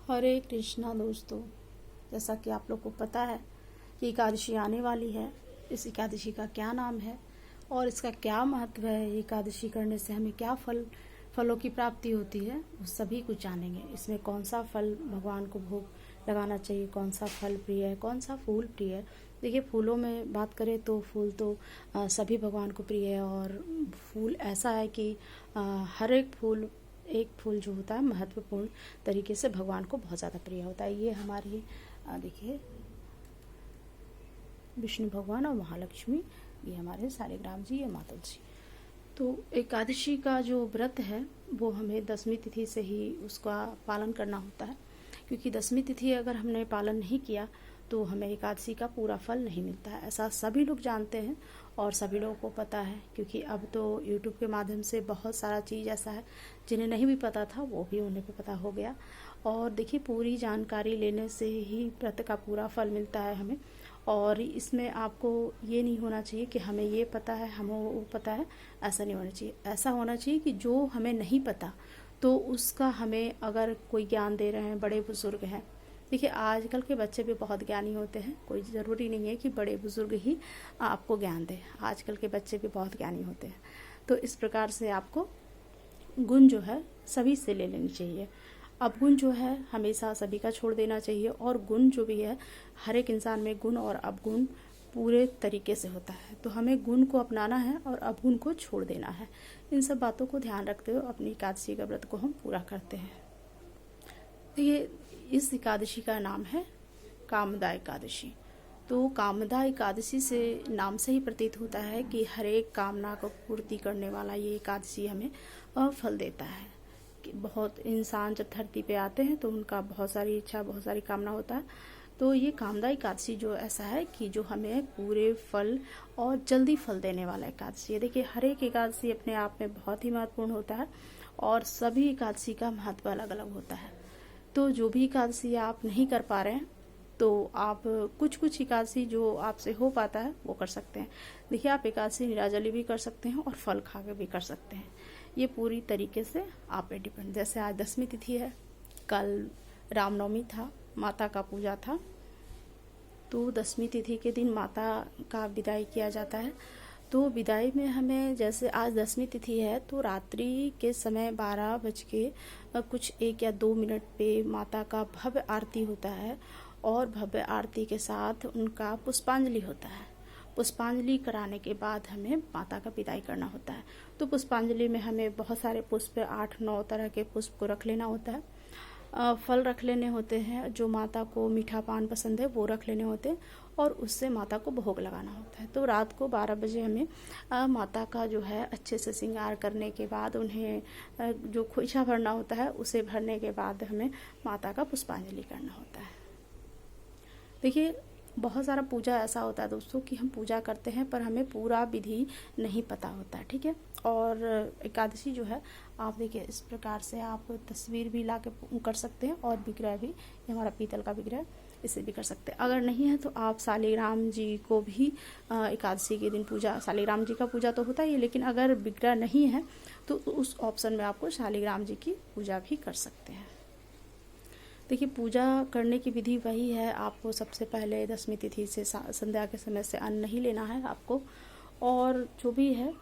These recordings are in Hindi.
हरे कृष्णा दोस्तों, जैसा कि आप लोग को पता है कि एकादशी आने वाली है। इस एकादशी का क्या नाम है और इसका क्या महत्व है, एकादशी करने से हमें क्या फलों की प्राप्ति होती है, वो सभी कुछ जानेंगे। इसमें कौन सा फल भगवान को भोग लगाना चाहिए, कौन सा फल प्रिय है, कौन सा फूल प्रिय है। देखिए, फूलों में बात करें तो फूल तो सभी भगवान को प्रिय है। और फूल ऐसा है कि हर एक फूल जो होता है महत्वपूर्ण तरीके से भगवान को बहुत ज़्यादा प्रिय होता है। ये हमारी देखिए, विष्णु भगवान और महालक्ष्मी, ये हमारे सालिग्राम जी, ये माता जी। तो एकादशी का जो व्रत है वो हमें दसवीं तिथि से ही उसका पालन करना होता है, क्योंकि दसवीं तिथि अगर हमने पालन नहीं किया तो हमें एकादशी का पूरा फल नहीं मिलता है। ऐसा सभी लोग जानते हैं और सभी लोगों को पता है, क्योंकि अब तो यूट्यूब के माध्यम से बहुत सारा चीज़ ऐसा है जिन्हें नहीं भी पता था वो भी उन्हें पे पता हो गया। और देखिए, पूरी जानकारी लेने से ही व्रत का पूरा फल मिलता है हमें। और इसमें आपको ये नहीं होना चाहिए कि हमें ये पता है, हमें वो पता है, ऐसा नहीं होना चाहिए। ऐसा होना चाहिए कि जो हमें नहीं पता तो उसका हमें अगर कोई ज्ञान दे रहे हैं, बड़े बुजुर्ग हैं। देखिए, आजकल के बच्चे भी बहुत ज्ञानी होते हैं, कोई ज़रूरी नहीं है कि बड़े बुजुर्ग ही आपको ज्ञान दें। आजकल के बच्चे भी बहुत ज्ञानी होते हैं। तो इस प्रकार से आपको गुण जो है सभी से ले लेनी चाहिए। अवगुण जो है हमेशा सभी का छोड़ देना चाहिए, और गुण जो भी है, हर एक इंसान में गुण और अवगुण पूरे तरीके से होता है। तो हमें गुण को अपनाना है और अवगुण को छोड़ देना है। इन सब बातों को ध्यान रखते हुए अपनी एकादशी का व्रत को हम पूरा करते हैं। देखिए, इस एकादशी का नाम है कामदा एकादशी। तो कामदा एकादशी से नाम से ही प्रतीत होता है कि हर एक कामना को पूर्ति करने वाला ये एकादशी हमें फल देता है। कि बहुत इंसान जब धरती पे आते हैं तो उनका बहुत सारी इच्छा, बहुत सारी कामना होता है। तो ये कामदा एकादशी जो ऐसा है कि जो हमें पूरे फल और जल्दी फल देने वाला एकादशी है। देखिए, हर एक एकादशी अपने आप में बहुत ही महत्वपूर्ण होता है और सभी एकादशी का महत्व अलग अलग होता है। तो जो भी एकादशी आप नहीं कर पा रहे हैं तो आप कुछ एकादशी जो आपसे हो पाता है वो कर सकते हैं। देखिए, आप एकादशी निराजली भी कर सकते हैं और फल खा के भी कर सकते हैं। ये पूरी तरीके से आप पे डिपेंड। जैसे आज दसवीं तिथि है, कल रामनवमी था, माता का पूजा था। तो दसवीं तिथि के दिन माता का विदाई किया जाता है। तो विदाई में हमें, जैसे आज दसवीं तिथि है तो रात्रि के समय 12 बज के कुछ 1 या 2 मिनट पे माता का भव्य आरती होता है, और भव्य आरती के साथ उनका पुष्पांजलि होता है। पुष्पांजलि कराने के बाद हमें माता का विदाई करना होता है। तो पुष्पांजलि में हमें बहुत सारे पुष्प, 8-9 तरह के पुष्प को रख लेना होता है। फल रख लेने होते हैं, जो माता को मीठा पान पसंद है वो रख लेने होते हैं, और उससे माता को भोग लगाना होता है। तो रात को 12 बजे हमें माता का जो है अच्छे से श्रृंगार करने के बाद उन्हें जो खोइछा भरना होता है उसे भरने के बाद हमें माता का पुष्पांजलि करना होता है। देखिए, बहुत सारा पूजा ऐसा होता है दोस्तों कि हम पूजा करते हैं पर हमें पूरा विधि नहीं पता होता है, ठीक है। और एकादशी जो है, आप देखिए इस प्रकार से आप तस्वीर भी ला के कर सकते हैं, और विग्रह भी, ये हमारा पीतल का विग्रह, इसे भी कर सकते हैं। अगर नहीं है तो आप सालिग्राम जी को भी एकादशी के दिन पूजा, सालिग्राम जी का पूजा तो होता ही है, लेकिन अगर विग्रह नहीं है तो उस ऑप्शन में आपको सालिग्राम जी की पूजा भी कर सकते हैं। देखिए, पूजा करने की विधि वही है। आपको सबसे पहले दसवीं तिथि से संध्या के समय से अन्न नहीं लेना है आपको, और जो भी है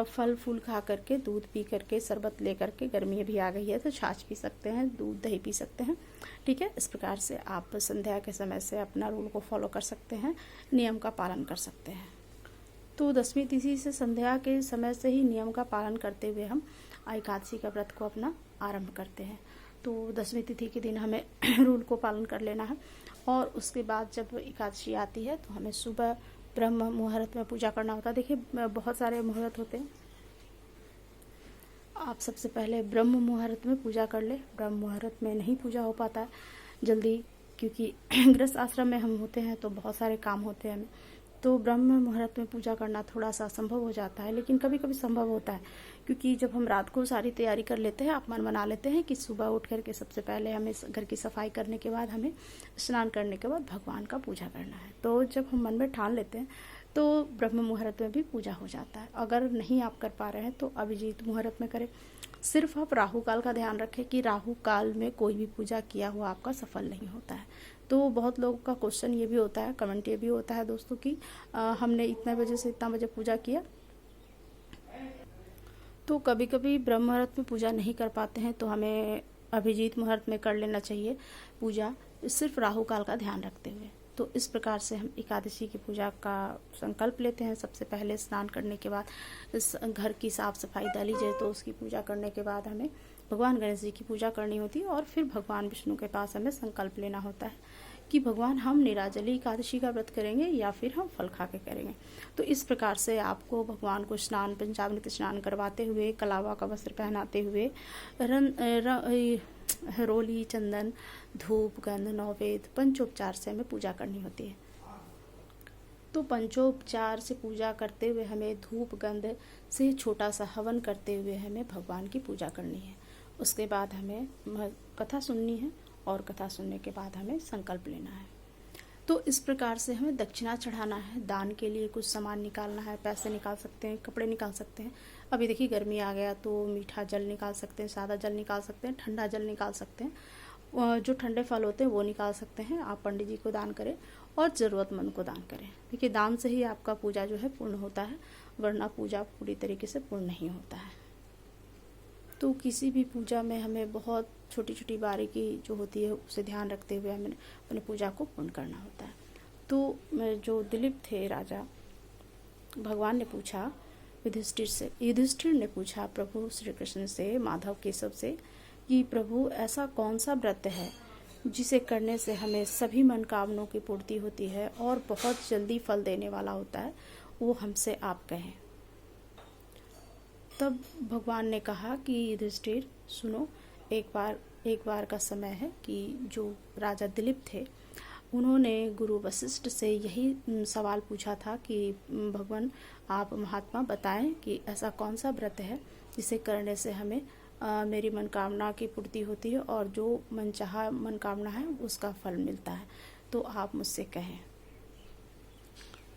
फल फूल खा करके, दूध पी करके, शरबत ले करके, गर्मी भी आ गई है तो छाछ पी सकते हैं, दूध दही पी सकते हैं, ठीक है। इस प्रकार से आप संध्या के समय से अपना रूल को फॉलो कर सकते हैं, नियम का पालन कर सकते हैं। तो दसवीं तिथि से संध्या के समय से ही नियम का पालन करते हुए हम एकादशी का व्रत को अपना आरंभ करते हैं। तो दसवीं तिथि के दिन हमें रूल को पालन कर लेना है, और उसके बाद जब एकादशी आती है तो हमें सुबह ब्रह्म मुहूर्त में पूजा करना होता है। देखिए, बहुत सारे मुहूर्त होते हैं, आप सबसे पहले ब्रह्म मुहूर्त में पूजा कर ले। ब्रह्म मुहूर्त में नहीं पूजा हो पाता है जल्दी, क्योंकि गृहस्थ आश्रम में हम होते हैं तो बहुत सारे काम होते हैं हमें। तो ब्रह्म मुहूर्त में पूजा करना थोड़ा सा असंभव हो जाता है, लेकिन कभी कभी संभव होता है, क्योंकि जब हम रात को सारी तैयारी कर लेते हैं, आप मन बना लेते हैं कि सुबह उठ करके सबसे पहले हमें घर की सफाई करने के बाद, हमें स्नान करने के बाद भगवान का पूजा करना है। तो जब हम मन में ठान लेते हैं तो ब्रह्म मुहूर्त में भी पूजा हो जाता है। अगर नहीं आप कर पा रहे हैं तो अभिजीत मुहूर्त में करें। सिर्फ आप राहु काल का ध्यान रखें कि राहु काल में कोई भी पूजा किया हुआ आपका सफल नहीं होता है। तो बहुत लोगों का क्वेश्चन ये भी होता है, कमेंट ये भी होता है दोस्तों कि हमने इतने बजे से इतना बजे पूजा किया, तो कभी कभी ब्रह्म मुहूर्त में पूजा नहीं कर पाते हैं तो हमें अभिजीत मुहूर्त में कर लेना चाहिए पूजा, सिर्फ राहु काल का ध्यान रखते हुए। तो इस प्रकार से हम एकादशी की पूजा का संकल्प लेते हैं। सबसे पहले स्नान करने के बाद इस घर की साफ सफाई डाली जाए, तो उसकी पूजा करने के बाद हमें भगवान गणेश जी की पूजा करनी होती है और फिर भगवान विष्णु के पास हमें संकल्प लेना होता है कि भगवान हम निराजली एकादशी का व्रत करेंगे या फिर हम फल खा के करेंगे। तो इस प्रकार से आपको भगवान को स्नान, पंचामृत स्नान करवाते हुए, कलावा का वस्त्र पहनाते हुए, रोली, चंदन, धूप, गंध, नौवेद, पंचोपचार से हमें पूजा करनी होती है। तो पंचोपचार से पूजा करते हुए हमें धूप गंध से छोटा सा हवन करते हुए हमें भगवान की पूजा करनी है। उसके बाद हमें कथा सुननी है और कथा सुनने के बाद हमें संकल्प लेना है। तो इस प्रकार से हमें दक्षिणा चढ़ाना है, दान के लिए कुछ सामान निकालना है, पैसे निकाल सकते हैं, कपड़े निकाल सकते हैं। अभी देखिए गर्मी आ गया तो मीठा जल निकाल सकते हैं, सादा जल निकाल सकते हैं, ठंडा जल निकाल सकते हैं, जो ठंडे फल होते हैं वो निकाल सकते हैं। आप पंडित जी को दान करें और ज़रूरतमंद को दान करें। देखिए दान से ही आपका पूजा जो है पूर्ण होता है, वरना पूजा पूरी तरीके से पूर्ण नहीं होता है। तो किसी भी पूजा में हमें बहुत छोटी छोटी बारीकी जो होती है उसे ध्यान रखते हुए हमें अपनी पूजा को पूर्ण करना होता है। तो जो दिलीप थे राजा, भगवान ने पूछा युधिष्ठिर से, युधिष्ठिर ने पूछा प्रभु श्री कृष्ण से, माधव केशव से कि प्रभु ऐसा कौन सा व्रत है जिसे करने से हमें सभी मनोकामनाओं की पूर्ति होती है और बहुत जल्दी फल देने वाला होता है, वो हमसे आप कहें। तब भगवान ने कहा कि युधिष्ठिर सुनो, एक बार का समय है कि जो राजा दिलीप थे उन्होंने गुरु वशिष्ठ से यही सवाल पूछा था कि भगवान आप महात्मा बताएं कि ऐसा कौन सा व्रत है जिसे करने से हमें मेरी मनोकामना की पूर्ति होती है और जो मनचाहा मनोकामना है उसका फल मिलता है, तो आप मुझसे कहें।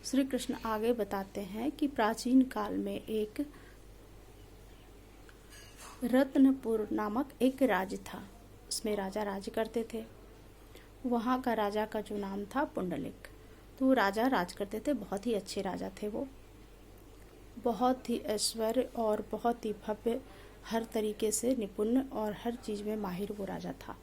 श्री कृष्ण आगे बताते हैं कि प्राचीन काल में एक रत्नपुर नामक एक राज्य था, उसमें राजा राज करते थे। वहाँ का राजा का जो नाम था पुंडलिक। तो राजा राज करते थे, बहुत ही अच्छे राजा थे वो, बहुत ही ऐश्वर्य और बहुत ही भव्य, हर तरीके से निपुण और हर चीज़ में माहिर वो राजा था।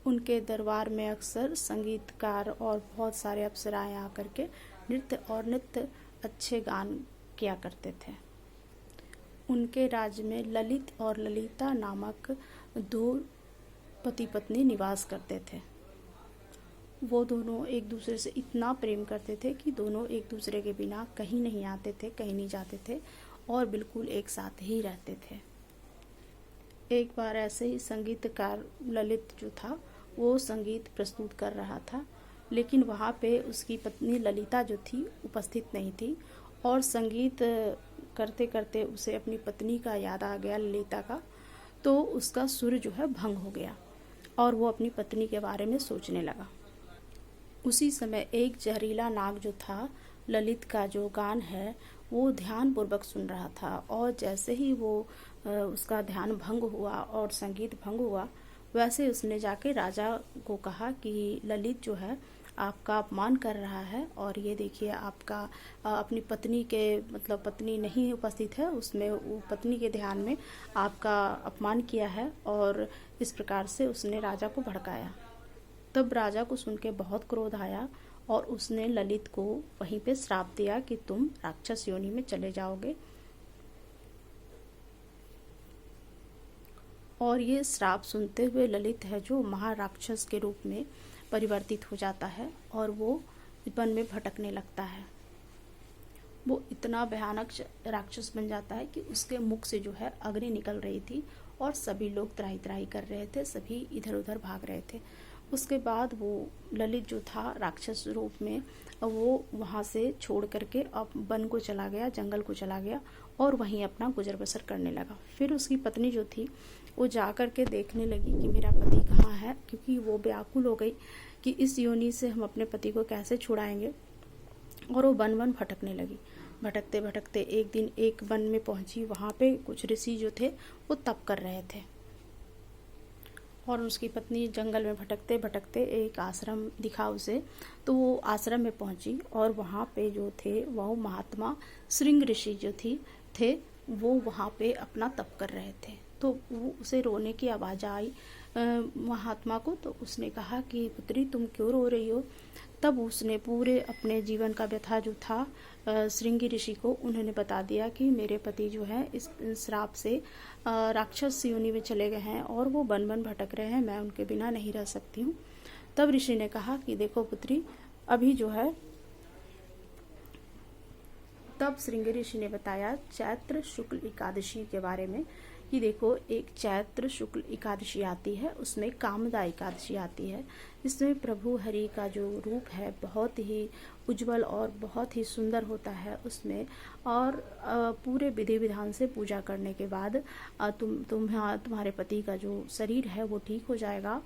उनके दरबार में अक्सर संगीतकार और बहुत सारे अप्सराएं आकर के नृत्य अच्छे गान किया करते थे। उनके राज्य में ललित और ललिता नामक दो पति पत्नी निवास करते थे। वो दोनों एक दूसरे से इतना प्रेम करते थे कि दोनों एक दूसरे के बिना कहीं नहीं आते थे, कहीं नहीं जाते थे और बिल्कुल एक साथ ही रहते थे। एक बार ऐसे ही संगीतकार ललित जो था वो संगीत प्रस्तुत कर रहा था, लेकिन वहाँ पे उसकी पत्नी ललिता जो थी उपस्थित नहीं थी और संगीत करते करते उसे अपनी पत्नी का याद आ गया, ललिता का। तो उसका सुर जो है भंग हो गया और वो अपनी पत्नी के बारे में सोचने लगा। उसी समय एक जहरीला नाग जो था ललित का जो गान है वो ध्यान पूर्वक सुन रहा था और जैसे ही वो उसका ध्यान भंग हुआ और संगीत भंग हुआ, वैसे उसने जाके राजा को कहा कि ललित जो है आपका अपमान कर रहा है और ये देखिए आपका अपनी पत्नी के मतलब पत्नी नहीं उपस्थित है, उसमें वो पत्नी के ध्यान में आपका अपमान किया है। और इस प्रकार से उसने राजा को भड़काया। तब राजा को सुन के बहुत क्रोध आया और उसने ललित को वहीं पे श्राप दिया कि तुम राक्षस योनि में चले जाओगे। और ये श्राप सुनते हुए ललित है जो महाराक्षस के रूप में परिवर्तित हो जाता है और वो वन में भटकने लगता है। वो इतना भयानक राक्षस बन जाता है कि उसके मुख से जो है अग्नि निकल रही थी और सभी लोग त्राही त्राही कर रहे थे, सभी इधर उधर भाग रहे थे। उसके बाद वो ललित जो था राक्षस रूप में वो वहाँ से छोड़ करके अब वन को चला गया, जंगल को चला गया और वहीं अपना गुजर बसर करने लगा। फिर उसकी पत्नी जो थी वो जा कर के देखने लगी कि मेरा पति कहाँ है, क्योंकि वो व्याकुल हो गई कि इस योनि से हम अपने पति को कैसे छुड़ाएंगे। और वो वन वन भटकने लगी। भटकते भटकते एक दिन एक वन में पहुंची। वहाँ पे कुछ ऋषि जो थे वो तप कर रहे थे, और उसकी पत्नी जंगल में भटकते भटकते एक आश्रम दिखा उसे, तो वो आश्रम में पहुंची। और वहाँ पे जो थे वो महात्मा श्रृंग ऋषि जो थे वो वहाँ पे अपना तप कर रहे थे। तो वो उसे रोने की आवाज़ आई महात्मा को। तो उसने कहा कि पुत्री तुम क्यों रो रही हो। तब उसने पूरे अपने जीवन का व्यथा जो था श्रृंगी ऋषि को उन्होंने बता दिया कि मेरे पति जो है इस श्राप से राक्षस योनि में चले गए हैं और वो वन वन भटक रहे हैं, मैं उनके बिना नहीं रह सकती हूँ। तब ऋषि ने कहा कि देखो पुत्री, अभी जो है, तब श्रृंगी ऋषि ने बताया चैत्र शुक्ल एकादशी के बारे में कि देखो एक चैत्र शुक्ल एकादशी आती है, उसमें कामदा एकादशी आती है, इसमें प्रभु हरि का जो रूप है बहुत ही उज्जवल और बहुत ही सुंदर होता है उसमें। और पूरे विधि विधान से पूजा करने के बाद तुम्हारे पति का जो शरीर है वो ठीक हो जाएगा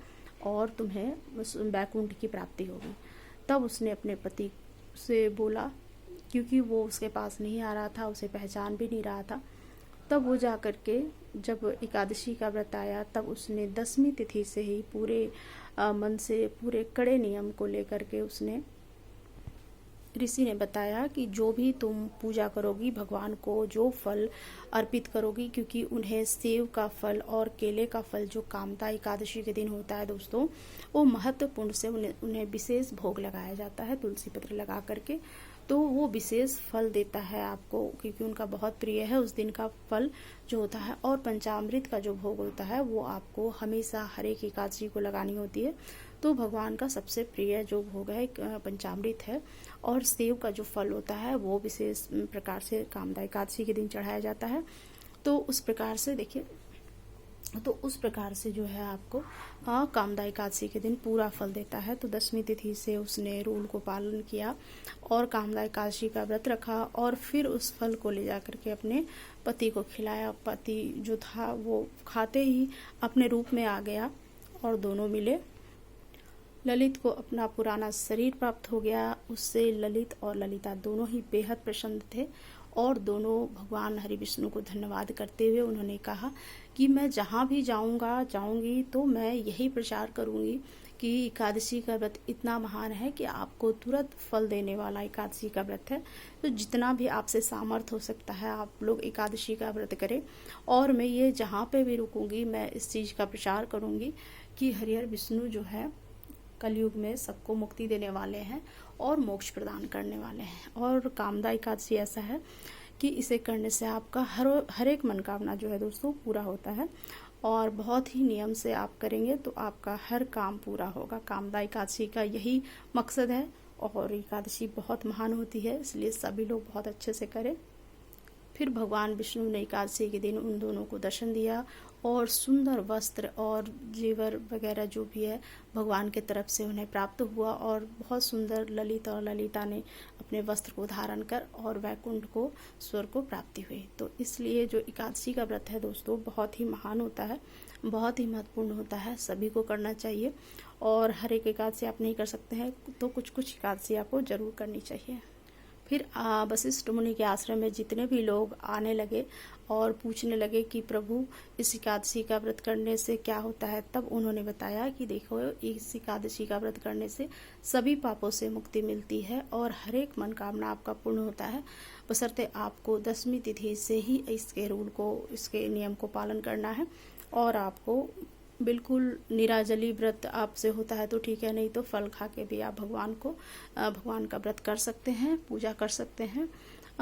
और तुम्हें वैकुंठ की प्राप्ति होगी। तब उसने अपने पति से बोला, क्योंकि वो उसके पास नहीं आ रहा था, उसे पहचान भी नहीं रहा था। तब वो जा कर के जब एकादशी का व्रत आया तब उसने 10वीं तिथि से ही पूरे मन से पूरे कड़े नियम को लेकर के उसने, ऋषि ने बताया कि जो भी तुम पूजा करोगी भगवान को, जो फल अर्पित करोगी, क्योंकि उन्हें सेव का फल और केले का फल जो कामदा एकादशी के दिन होता है दोस्तों, वो महत्वपूर्ण से उन्हें विशेष भोग लगाया जाता है तुलसी पत्र लगा करके। तो वो विशेष फल देता है आपको, क्योंकि उनका बहुत प्रिय है उस दिन का फल जो होता है। और पंचामृत का जो भोग होता है वो आपको हमेशा हर एक एकादशी को लगानी होती है। तो भगवान का सबसे प्रिय जो भोग है पंचामृत है। और सेव का जो फल होता है वो विशेष प्रकार से कामदा एकादशी के दिन चढ़ाया जाता है। तो उस प्रकार से देखिए, तो उस प्रकार से जो है आपको कामदा एकादशी के दिन पूरा फल देता है। तो 10वीं तिथि से उसने रूल को पालन किया और कामदा एकादशी का व्रत रखा और फिर उस फल को ले जाकर के अपने पति को खिलाया। पति जो था वो खाते ही अपने रूप में आ गया और दोनों मिले। ललित को अपना पुराना शरीर प्राप्त हो गया। उससे ललित और ललिता दोनों ही बेहद प्रसन्न थे और दोनों भगवान हरि विष्णु को धन्यवाद करते हुए उन्होंने कहा कि मैं जहाँ भी जाऊंगी तो मैं यही प्रचार करूंगी कि एकादशी का व्रत इतना महान है कि आपको तुरंत फल देने वाला एकादशी का व्रत है। तो जितना भी आपसे सामर्थ्य हो सकता है आप लोग एकादशी का व्रत करें। और मैं ये जहाँ पे भी रुकूंगी मैं इस चीज़ का प्रचार करूंगी कि हरिहर विष्णु जो है कलयुग में सबको मुक्ति देने वाले हैं और मोक्ष प्रदान करने वाले हैं। और कामदा एकादशी ऐसा है कि इसे करने से आपका हर एक मनोकामना जो है दोस्तों पूरा होता है और बहुत ही नियम से आप करेंगे तो आपका हर काम पूरा होगा। कामदा एकादशी का यही मकसद है और एकादशी बहुत महान होती है, इसलिए सभी लोग बहुत अच्छे से करें। फिर भगवान विष्णु ने एकादशी के दिन उन दोनों को दर्शन दिया और सुंदर वस्त्र और जेवर वगैरह जो भी है भगवान के तरफ से उन्हें प्राप्त हुआ और बहुत सुंदर ललित और ललिता ने अपने वस्त्र को धारण कर और वैकुंठ को स्वर्ग को प्राप्ति हुई। तो इसलिए जो एकादशी का व्रत है दोस्तों बहुत ही महान होता है, बहुत ही महत्वपूर्ण होता है, सभी को करना चाहिए। और हर एक एकादशी आप नहीं कर सकते हैं तो कुछ कुछ एकादशी आपको जरूर करनी चाहिए। फिर वशिष्ठ मुनि के आश्रम में जितने भी लोग आने लगे और पूछने लगे कि प्रभु इस एकादशी का व्रत करने से क्या होता है, तब उन्होंने बताया कि देखो इस एकादशी का व्रत करने से सभी पापों से मुक्ति मिलती है और हर एक मनोकामना आपका पूर्ण होता है, बशर्ते आपको 10वीं तिथि से ही इसके रूल को, इसके नियम को पालन करना है। और आपको बिल्कुल निराजली व्रत आपसे होता है तो ठीक है, नहीं तो फल खा के भी आप भगवान का व्रत कर सकते हैं, पूजा कर सकते हैं,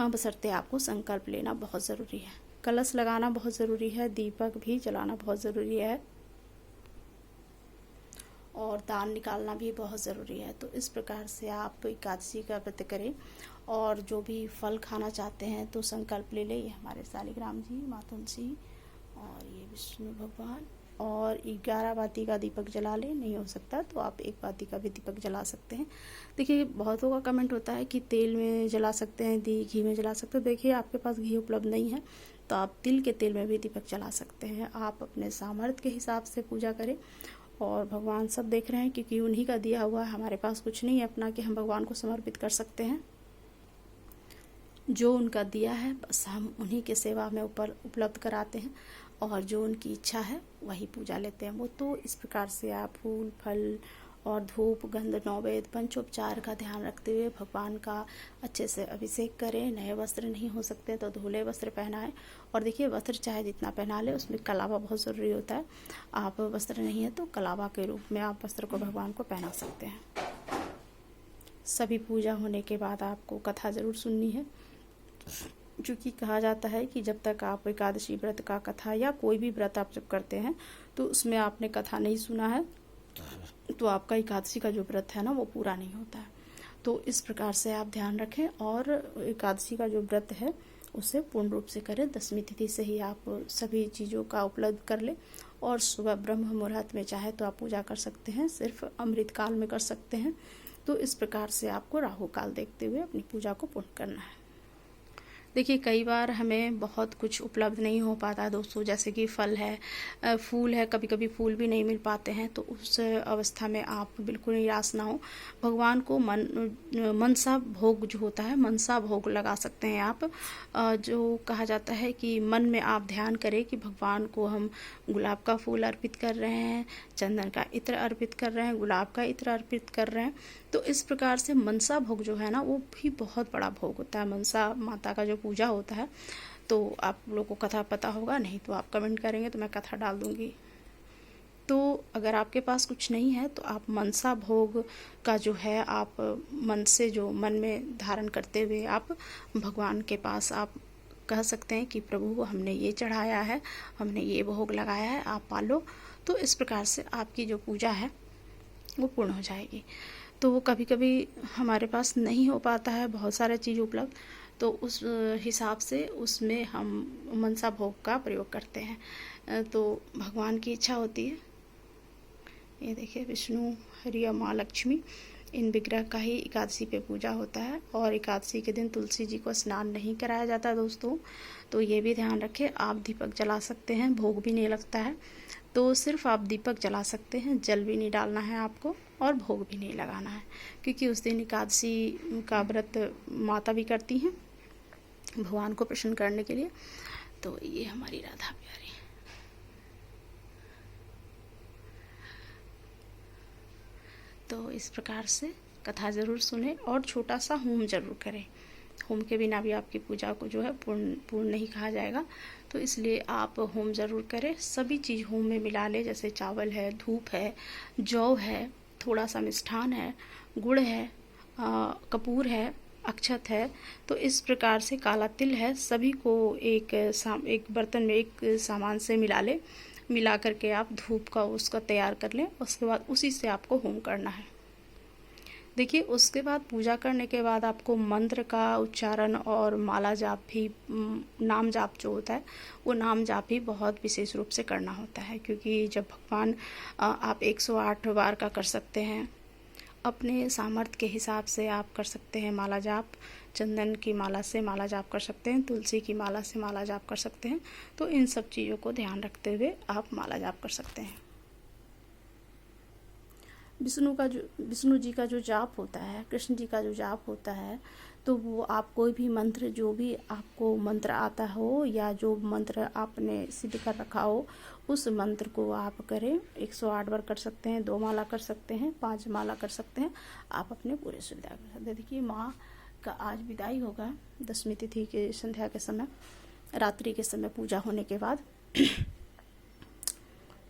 बशर्ते आपको संकल्प लेना बहुत ज़रूरी है। कलश लगाना बहुत ज़रूरी है, दीपक भी जलाना बहुत ज़रूरी है और दान निकालना भी बहुत ज़रूरी है। तो इस प्रकार से आप एकादशी का व्रत करें और जो भी फल खाना चाहते हैं तो संकल्प ले लें। ये हमारे शालिग्राम जी, माँ तुलसी और ये विष्णु भगवान, और 11 बाती का दीपक जला लें, नहीं हो सकता तो आप 1 बाती का भी दीपक जला सकते हैं। देखिए बहुतों का कमेंट होता है कि तेल में जला सकते हैं, घी में जला सकते हैं। देखिए आपके पास घी उपलब्ध नहीं है तो आप तिल के तेल में भी दीपक जला सकते हैं। आप अपने सामर्थ्य के हिसाब से पूजा करें और भगवान सब देख रहे हैं क्योंकि उन्हीं का दिया हुआ है, हमारे पास कुछ नहीं है अपना कि हम भगवान को समर्पित कर सकते हैं। जो उनका दिया है बस हम उन्हीं के सेवा में ऊपर उपलब्ध कराते हैं, और जो उनकी इच्छा है वही पूजा लेते हैं वो। तो इस प्रकार से आप फूल फल और धूप गंध नौवेद्य पंचोपचार का ध्यान रखते हुए भगवान का अच्छे से अभिषेक करें। नए वस्त्र नहीं हो सकते तो धुले वस्त्र पहनाएं। और देखिए, वस्त्र चाहे जितना पहना ले, उसमें कलावा बहुत ज़रूरी होता है। आप वस्त्र नहीं है तो कलावा के रूप में आप वस्त्र को भगवान को पहना सकते हैं। सभी पूजा होने के बाद आपको कथा ज़रूर सुननी है, क्योंकि कहा जाता है कि जब तक आप एकादशी व्रत का कथा या कोई भी व्रत आप जब करते हैं तो उसमें आपने कथा नहीं सुना है तो आपका एकादशी का जो व्रत है ना वो पूरा नहीं होता है। तो इस प्रकार से आप ध्यान रखें और एकादशी का जो व्रत है उसे पूर्ण रूप से करें। 10वीं तिथि से ही आप सभी चीज़ों का उपलब्ध कर लें, और सुबह ब्रह्म मुहूर्त में चाहे तो आप पूजा कर सकते हैं, सिर्फ अमृत काल में कर सकते हैं। तो इस प्रकार से आपको राहु काल देखते हुए अपनी पूजा को पूर्ण करना है। देखिए, कई बार हमें बहुत कुछ उपलब्ध नहीं हो पाता दोस्तों, जैसे कि फल है, फूल है, कभी कभी फूल भी नहीं मिल पाते हैं। तो उस अवस्था में आप बिल्कुल निराश ना हो। भगवान को मनसा भोग जो होता है, मनसा भोग लगा सकते हैं आप। जो कहा जाता है कि मन में आप ध्यान करें कि भगवान को हम गुलाब का फूल अर्पित कर रहे हैं, चंदन का इत्र अर्पित कर रहे हैं, गुलाब का इत्र अर्पित कर रहे हैं। तो इस प्रकार से मनसा भोग जो है ना वो भी बहुत बड़ा भोग होता है। मनसा माता का जो पूजा होता है, तो आप लोगों को कथा पता होगा, नहीं तो आप कमेंट करेंगे तो मैं कथा डाल दूंगी। तो अगर आपके पास कुछ नहीं है तो आप मनसा भोग का जो है आप मन से, जो मन में धारण करते हुए आप भगवान के पास आप कह सकते हैं कि प्रभु हमने ये चढ़ाया है, हमने ये भोग लगाया है, आप पालो। तो इस प्रकार से आपकी जो पूजा है वो पूर्ण हो जाएगी। तो वो कभी कभी हमारे पास नहीं हो पाता है बहुत सारे चीज़ उपलब्ध, तो उस हिसाब से उसमें हम मनसा भोग का प्रयोग करते हैं। तो भगवान की इच्छा होती है। ये देखिए, विष्णु हरि और माँ लक्ष्मी, इन विग्रह का ही एकादशी पे पूजा होता है। और एकादशी के दिन तुलसी जी को स्नान नहीं कराया जाता दोस्तों, तो ये भी ध्यान रखें। आप दीपक जला सकते हैं, भोग भी नहीं लगता है, तो सिर्फ आप दीपक जला सकते हैं, जल भी नहीं डालना है आपको और भोग भी नहीं लगाना है, क्योंकि उस दिन एकादशी का व्रत माता भी करती हैं भगवान को प्रसन्न करने के लिए। तो ये हमारी राधा प्यारी। तो इस प्रकार से कथा ज़रूर सुने और छोटा सा होम ज़रूर करें। होम के बिना भी आपकी पूजा को जो है पूर्ण नहीं कहा जाएगा, तो इसलिए आप होम ज़रूर करें। सभी चीज़ होम में मिला लें, जैसे चावल है, धूप है, जौ है, थोड़ा सा मिष्ठान है, गुड़ है, कपूर है, अक्षत है। तो इस प्रकार से काला तिल है, सभी को एक बर्तन में एक सामान से मिला लें। मिला करके आप धूप का उसका तैयार कर लें, उसके बाद उसी से आपको होम करना है। देखिए, उसके बाद पूजा करने के बाद आपको मंत्र का उच्चारण और माला जाप भी, नाम जाप जो होता है वो नाम जाप भी बहुत विशेष रूप से करना होता है, क्योंकि जब भगवान आप 108 बार का कर सकते हैं। अपने सामर्थ्य के हिसाब से आप कर सकते हैं माला जाप। चंदन की माला से माला जाप कर सकते हैं, तुलसी की माला से माला जाप कर सकते हैं। तो इन सब चीज़ों को ध्यान रखते हुए आप माला जाप कर सकते हैं। विष्णु जी का जो जाप होता है, कृष्ण जी का जो जाप होता है, तो वो आप कोई भी मंत्र, जो भी आपको मंत्र आता हो या जो मंत्र आपने सिद्ध कर रखा हो, उस मंत्र को आप करें। 108 बार कर सकते हैं, 2 माला कर सकते हैं, 5 माला कर सकते हैं। आप अपने पूरे सुविधा कर सकते हैं। देखिए, माँ का आज विदाई होगा 10वीं तिथि के संध्या के समय, रात्रि के समय पूजा होने के बाद।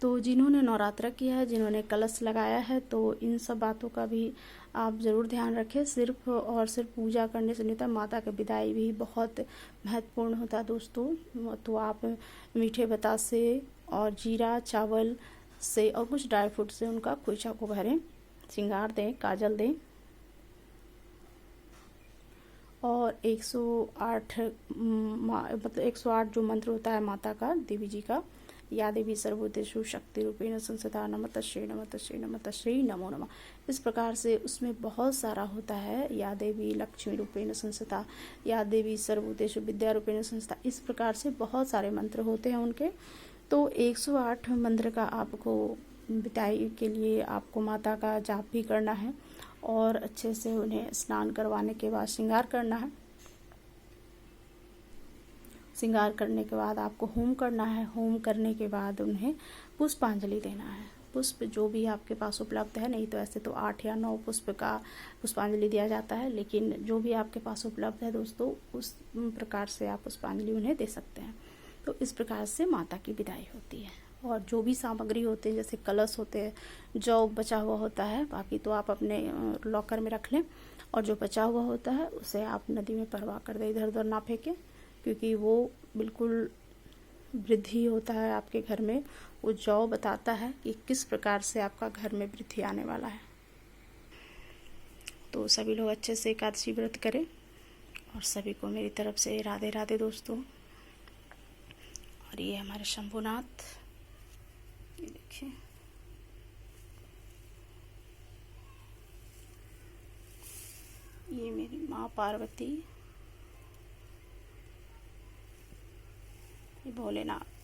तो जिन्होंने नवरात्र किया है, जिन्होंने कलश लगाया है, तो इन सब बातों का भी आप ज़रूर ध्यान रखें। सिर्फ और सिर्फ पूजा करने से नहीं होता, माता का विदाई भी बहुत महत्वपूर्ण होता है दोस्तों। तो आप मीठे बतासे और जीरा चावल से और कुछ ड्राई फ्रूट से उनका खोइचा को भरें, श्रृंगार दें, काजल दें। और 108 मतलब 108 जो मंत्र होता है माता का, देवी जी का, या देवी सर्वभूतेषु शक्ति रूपेण संस्थिता नमस्तस्यै नमस्तस्यै नमस्तस्यै नमो नमः। इस प्रकार से उसमें बहुत सारा होता है। या देवी लक्ष्मी रूपेण संस्थिता, या देवी सर्वभूतेषु विद्या रूपेण संस्थिता, इस प्रकार से बहुत सारे मंत्र होते हैं उनके। तो 108 मंत्र का आपको विदाई के लिए आपको माता का जाप भी करना है और अच्छे से उन्हें स्नान करवाने के बाद श्रृंगार करना है। श्रृंगार करने के बाद आपको होम करना है। होम करने के बाद उन्हें पुष्पांजलि देना है। पुष्प जो भी आपके पास उपलब्ध है, नहीं तो ऐसे तो 8 या 9 पुष्प का पुष्पांजलि दिया जाता है, लेकिन जो भी आपके पास उपलब्ध है दोस्तों, उस प्रकार से आप पुष्पांजलि उन्हें दे सकते हैं। तो इस प्रकार से माता की विदाई होती है। और जो भी सामग्री होते हैं, जैसे कलश होते हैं, जौ बचा हुआ होता है, बाकी तो आप अपने लॉकर में रख लें, और जो बचा हुआ होता है उसे आप नदी में प्रवाह कर दें, इधर उधर ना फेंकें, क्योंकि वो बिल्कुल वृद्धि होता है आपके घर में। वो जौ बताता है कि किस प्रकार से आपका घर में वृद्धि आने वाला है। तो सभी लोग अच्छे से एकादशी व्रत करें, और सभी को मेरी तरफ से राधे राधे दोस्तों। और ये हमारे शंभुनाथ, ये देखिए, ये मेरी माँ पार्वती, ये भोलेनाथ।